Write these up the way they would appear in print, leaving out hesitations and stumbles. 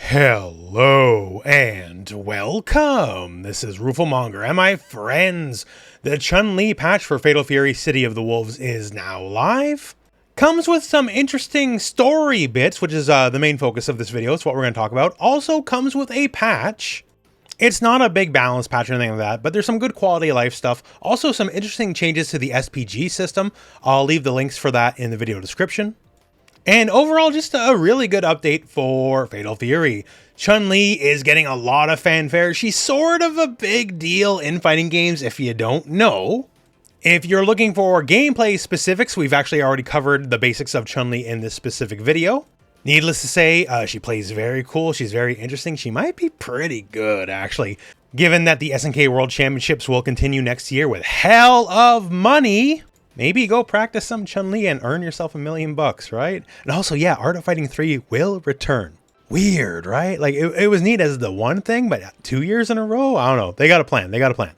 Hello and welcome. This is rooflemonger and my friends. The Chun-Li patch for Fatal Fury City of the Wolves is now live. Comes with some interesting story bits, which is the main focus of this video. It's what we're going to talk about. Also comes with a patch. It's not a big balance patch or anything like that, but there's some good quality of life stuff. Also some interesting changes to the SPG system. I'll leave the links for that in the video description. And overall, just a really good update for Fatal Fury. Chun-Li is getting a lot of fanfare. She's sort of a big deal in fighting games if you don't know. If you're looking for gameplay specifics, we've actually already covered the basics of Chun-Li in this specific video. Needless to say, she plays very cool. She's very interesting. She might be pretty good, actually. Given that the SNK World Championships will continue next year with hell of money, maybe go practice some Chun-Li and earn yourself $1 million bucks, right? And also, yeah, Art of Fighting 3 will return. Weird, right? Like, it was neat as the one thing, but 2 years in a row? I don't know. They got a plan. They got a plan.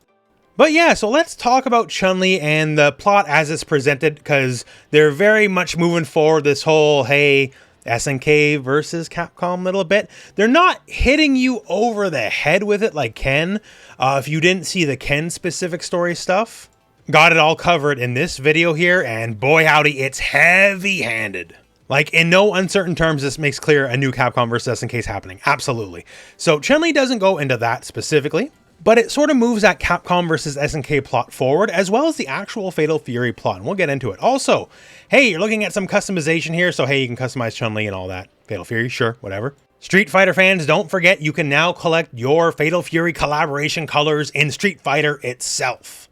But yeah, so let's talk about Chun-Li and the plot as it's presented, because they're very much moving forward this whole, hey, SNK versus Capcom little bit. They're not hitting you over the head with it like Ken. If you didn't see the Ken specific story stuff, got it all covered in this video here, and boy howdy, it's heavy-handed. Like, in no uncertain terms, this makes clear a new Capcom versus SNK is happening. Absolutely. So Chun-Li doesn't go into that specifically, but it sort of moves that Capcom versus SNK plot forward, as well as the actual Fatal Fury plot, and we'll get into it. Also, hey, you're looking at some customization here, so hey, you can customize Chun-Li and all that. Fatal Fury, sure, whatever. Street Fighter fans, don't forget you can now collect your Fatal Fury collaboration colors in Street Fighter itself.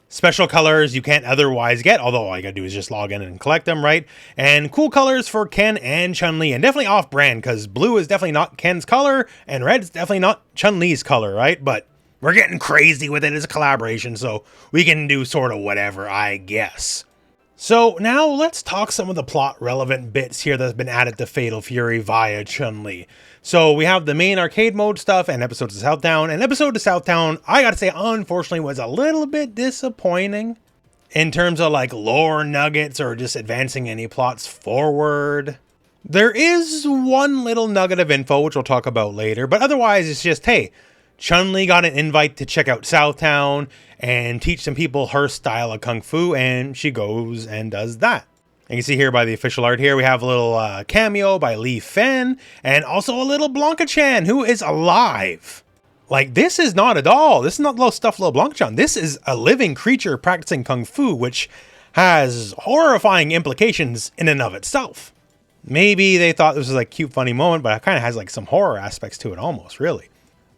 Special colors you can't otherwise get, although all you gotta do is just log in and collect them, right? And cool colors for Ken and Chun-Li, and definitely off-brand, because blue is definitely not Ken's color, and red is definitely not Chun-Li's color, right? But we're getting crazy with it as a collaboration, so we can do sort of whatever, I guess. So now let's talk some of the plot relevant bits here that's been added to Fatal Fury via Chun-Li. So we have the main arcade mode stuff and Episode to Southtown. And Episode to Southtown, I gotta say, unfortunately was a little bit disappointing in terms of like lore nuggets or just advancing any plots forward. There is one little nugget of info, which we'll talk about later, but otherwise it's just, hey, Chun-Li got an invite to check out Southtown and teach some people her style of Kung Fu, and she goes and does that. And you can see here by the official art here, we have a little cameo by Li Fen, and also a little Blanca-chan, who is alive. Like, this is not a doll. This is not little stuffed little Blanca-chan. This is a living creature practicing Kung Fu, which has horrifying implications in and of itself. Maybe they thought this was like a cute, funny moment, but it kind of has like some horror aspects to it almost, really.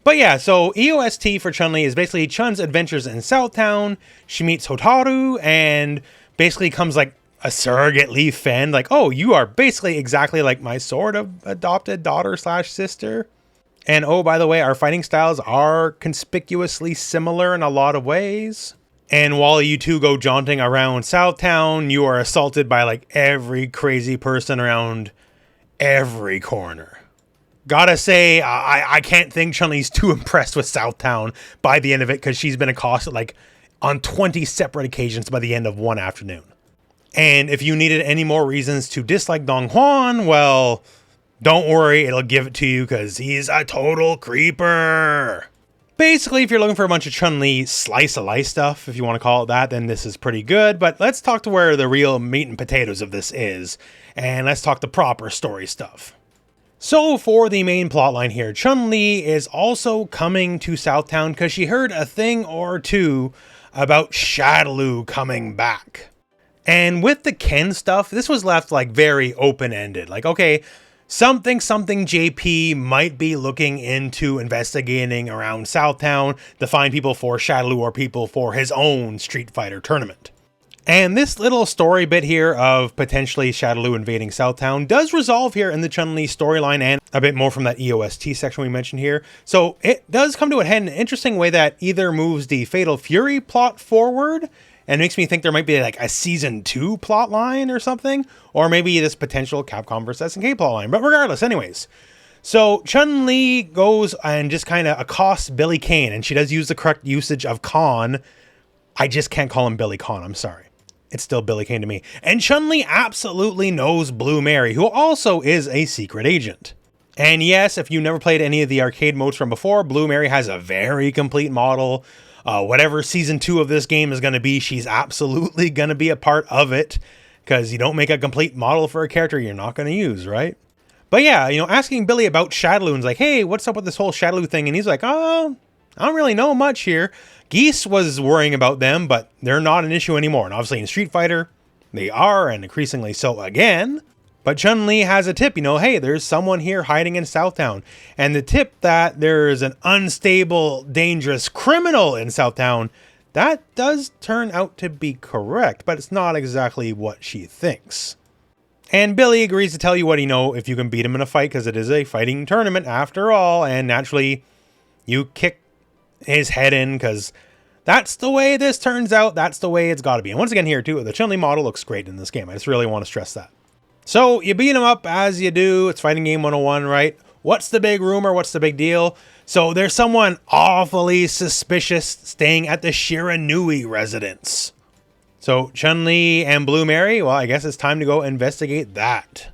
But yeah, so EOST for Chun-Li is basically Chun's adventures in Southtown. She meets Hotaru and basically comes like a surrogate Li Fen. Like, oh, you are basically exactly like my sort of adopted daughter slash sister. And oh, by the way, our fighting styles are conspicuously similar in a lot of ways. And while you two go jaunting around Southtown, you are assaulted by like every crazy person around every corner. Gotta say, I can't think Chun-Li's too impressed with Southtown by the end of it, because she's been accosted like on 20 separate occasions by the end of one afternoon. And if you needed any more reasons to dislike Dong Hwan, well, don't worry, it'll give it to you because he's a total creeper. Basically, if you're looking for a bunch of Chun-Li slice of life stuff, if you want to call it that, then this is pretty good. But let's talk to where the real meat and potatoes of this is, and let's talk the proper story stuff. So for the main plotline here, Chun-Li is also coming to Southtown because she heard a thing or two about Shadaloo coming back. And with the Ken stuff, this was left like very open-ended. Like, okay, something JP might be looking into investigating around Southtown to find people for Shadaloo or people for his own Street Fighter tournament. And this little story bit here of potentially Shadaloo invading Southtown does resolve here in the Chun-Li storyline, and a bit more from that EOST section we mentioned here. So it does come to a head in an interesting way that either moves the Fatal Fury plot forward and makes me think there might be like a season 2 plot line or something, or maybe this potential Capcom vs SNK plot line. But regardless, anyways. So Chun-Li goes and just kind of accosts Billy Kane, and she does use the correct usage of Khan. I just can't call him Billy Khan, I'm sorry. It's still Billy Kane to me. And Chun-Li absolutely knows Blue Mary, who also is a secret agent. And yes, if you never played any of the arcade modes from before, Blue Mary has a very complete model. Whatever season 2 of this game is going to be, she's absolutely going to be a part of it, because you don't make a complete model for a character you're not going to use, right? But yeah, asking Billy about Shadaloo, like, hey, what's up with this whole Shadaloo thing? And he's like, oh, I don't really know much here. Geese was worrying about them, but they're not an issue anymore. And obviously in Street Fighter, they are, and increasingly so again. But Chun-Li has a tip, hey, there's someone here hiding in Southtown. And the tip that there's an unstable, dangerous criminal in Southtown, that does turn out to be correct, but it's not exactly what she thinks. And Billy agrees to tell you what if you can beat him in a fight, because it is a fighting tournament after all, and naturally, you kick his head in, because that's the way this turns out, that's the way it's got to be. And once again here too, the Chun-Li model looks great in this game. I just really want to stress that. So you beat him up as you do. It's Fighting Game 101, right? What's the big rumor? What's the big deal? So there's someone awfully suspicious staying at the Shiranui residence. So Chun-Li and Blue Mary, well, I guess it's time to go investigate that.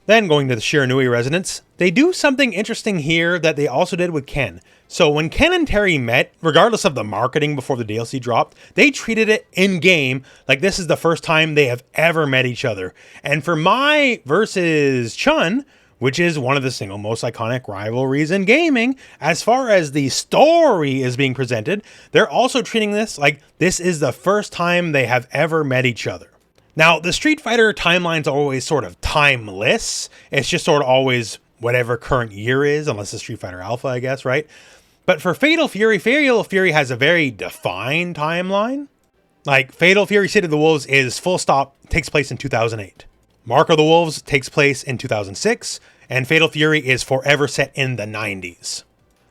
Then going to the Shiranui residence, they do something interesting here that they also did with Ken. So when Ken and Terry met, regardless of the marketing before the DLC dropped, they treated it in-game like this is the first time they have ever met each other. And for Mai versus Chun, which is one of the single most iconic rivalries in gaming, as far as the story is being presented, they're also treating this like this is the first time they have ever met each other. Now, the Street Fighter timeline's always sort of timeless. It's just sort of always whatever current year is, unless it's Street Fighter Alpha, I guess, right? But for Fatal Fury has a very defined timeline. Like, Fatal Fury City of the Wolves is full stop, takes place in 2008. Mark of the Wolves takes place in 2006, and Fatal Fury is forever set in the 90s.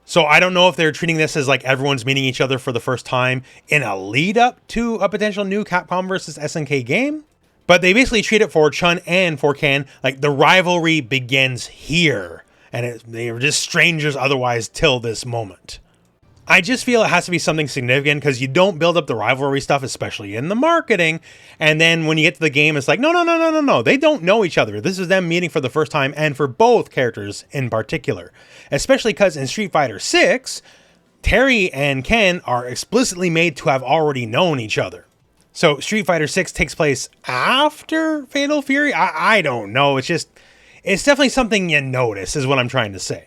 So I don't know if they're treating this as like everyone's meeting each other for the first time in a lead up to a potential new Capcom versus SNK game. But they basically treat it for Chun and for Ken like the rivalry begins here. And they were just strangers otherwise till this moment. I just feel it has to be something significant, because you don't build up the rivalry stuff, especially in the marketing. And then when you get to the game, it's like, no. They don't know each other. This is them meeting for the first time, and for both characters in particular. Especially because in Street Fighter 6, Terry and Ken are explicitly made to have already known each other. So Street Fighter 6 takes place after Fatal Fury? I don't know. It's definitely something you notice, is what I'm trying to say.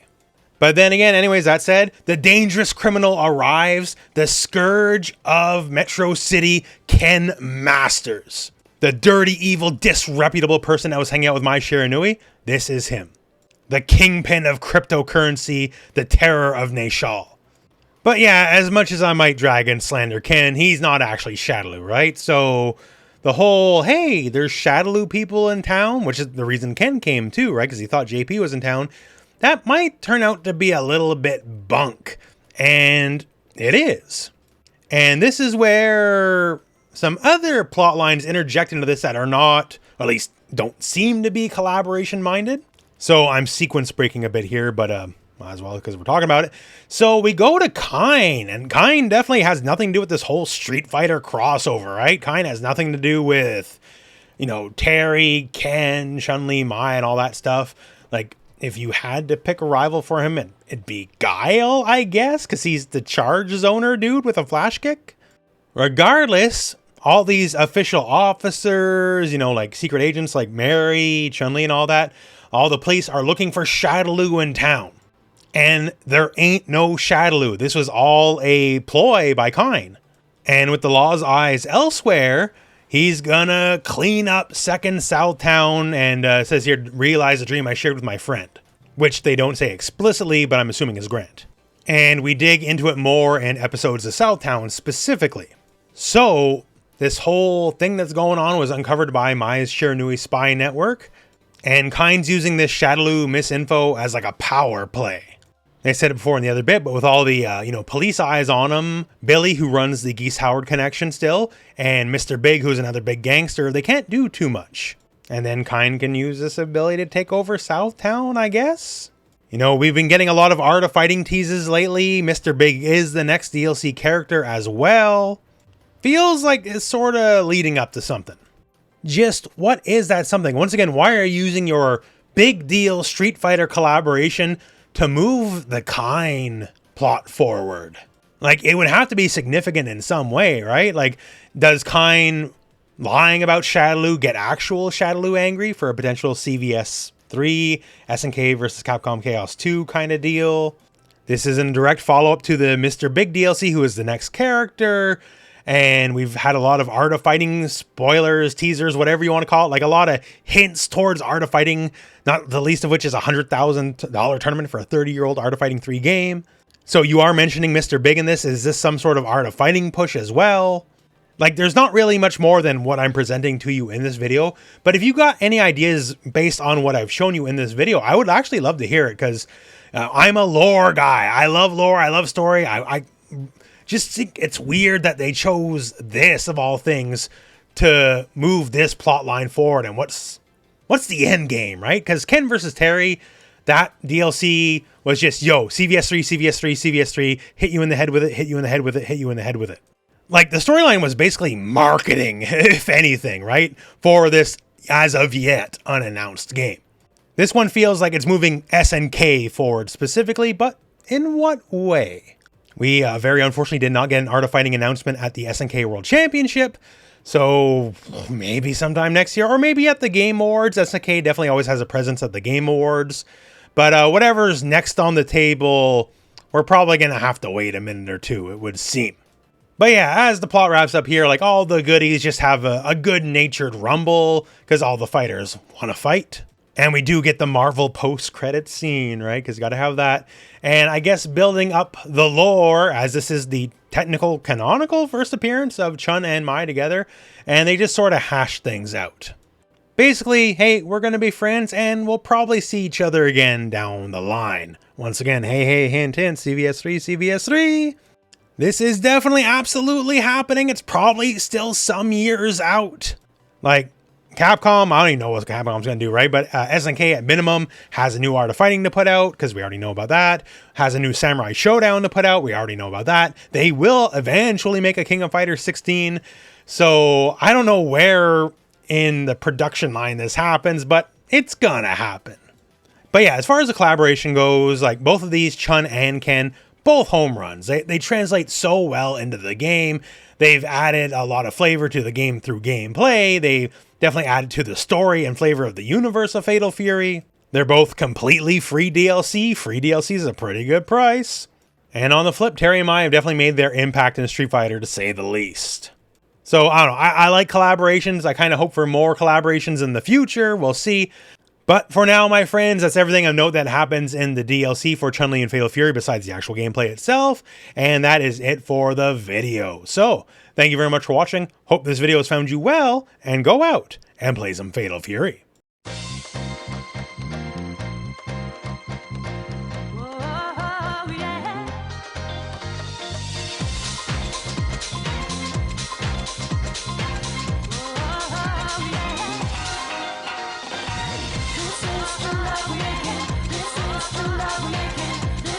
But then again, anyways, that said, the dangerous criminal arrives, the scourge of Metro City, Ken Masters. The dirty, evil, disreputable person that was hanging out with Mai Shiranui, this is him. The kingpin of cryptocurrency, the terror of Nashal. But yeah, as much as I might drag and slander Ken, he's not actually Shadaloo, right? So the whole, hey, there's Shadaloo people in town, which is the reason Ken came too, right? Because he thought JP was in town. That might turn out to be a little bit bunk. And it is. And this is where some other plot lines interject into this that are not, or at least don't seem to be collaboration minded. So I'm sequence breaking a bit here, but might as well, because we're talking about it. So we go to Kine, and Kine definitely has nothing to do with this whole Street Fighter crossover, right? Kine has nothing to do with, Terry, Ken, Chun-Li, Mai, and all that stuff. Like, if you had to pick a rival for him, it'd be Guile, I guess, because he's the charge zoner dude with a flash kick. Regardless, all these official officers, like secret agents like Mary, Chun-Li, and all that, all the police are looking for Shadaloo in town. And there ain't no Shadaloo. This was all a ploy by Kine. And with the law's eyes elsewhere, he's gonna clean up Second Southtown, and says here, realize a dream I shared with my friend. Which they don't say explicitly, but I'm assuming is Grant. And we dig into it more in episodes of Southtown specifically. So, this whole thing that's going on was uncovered by Mai's Shiranui spy network. And Kine's using this Shadaloo misinfo as like a power play. They said it before in the other bit, but with all the, police eyes on him, Billy, who runs the Geese Howard connection still, and Mr. Big, who's another big gangster, they can't do too much. And then Kine can use this ability to take over Southtown, I guess? We've been getting a lot of Art of Fighting teases lately. Mr. Big is the next DLC character as well. Feels like it's sort of leading up to something. Just what is that something? Once again, why are you using your big deal Street Fighter collaboration to move the Kain plot forward. Like, it would have to be significant in some way, right? Like, does Kain lying about Shadaloo get actual Shadaloo angry for a potential CVS 3, SNK versus Capcom Chaos 2 kind of deal? This is a direct follow-up to the Mr. Big DLC, who is the next character. And we've had a lot of Art of Fighting spoilers, teasers, whatever you want to call it. Like a lot of hints towards Art of Fighting, not the least of which is a $100,000 tournament for a 30-year-old Art of Fighting 3 game. So you are mentioning Mr. Big in this. Is this some sort of Art of Fighting push as well? Like, there's not really much more than what I'm presenting to you in this video. But if you got any ideas based on what I've shown you in this video, I would actually love to hear it, because I'm a lore guy. I love lore. I love story. I just think it's weird that they chose this, of all things, to move this plot line forward. And what's the end game, right? Because Ken versus Terry, that DLC was just, yo, CVS 3, CVS 3, CVS 3, hit you in the head with it, hit you in the head with it, hit you in the head with it. Like, the storyline was basically marketing, if anything, right? For this, as of yet, unannounced game. This one feels like it's moving SNK forward specifically, but in what way? We very unfortunately did not get an Art of Fighting announcement at the SNK World Championship, so maybe sometime next year, or maybe at the Game Awards. SNK definitely always has a presence at the Game Awards, but whatever's next on the table, we're probably going to have to wait a minute or two, it would seem. But yeah, as the plot wraps up here, like, all the goodies just have a good-natured rumble, because all the fighters want to fight. And we do get the Marvel post-credit scene, right? Because you got to have that. And I guess building up the lore, as this is the technical, canonical first appearance of Chun and Mai together, and they just sort of hash things out. Basically, hey, we're going to be friends, and we'll probably see each other again down the line. Once again, hey, hint, hint, CVS 3, CVS 3. This is definitely absolutely happening. It's probably still some years out. Like, Capcom, I don't even know what Capcom's going to do, right? But SNK at minimum has a new Art of Fighting to put out, because we already know about that. Has a new Samurai Showdown to put out. We already know about that. They will eventually make a King of Fighters 16. So I don't know where in the production line this happens, but it's gonna happen. But yeah, as far as the collaboration goes, like, both of these, Chun and Ken, both home runs. They translate so well into the game. They've added a lot of flavor to the game through gameplay. They definitely added to the story and flavor of the universe of Fatal Fury. They're both completely free DLC. Free DLC is a pretty good price. And on the flip, Terry and Mai have definitely made their impact in Street Fighter, to say the least. So, I don't know. I like collaborations. I kind of hope for more collaborations in the future. We'll see. But for now, my friends, that's everything of note that happens in the DLC for Chun-Li and Fatal Fury besides the actual gameplay itself. And that is it for the video. So, thank you very much for watching. Hope this video has found you well, and go out and play some Fatal Fury.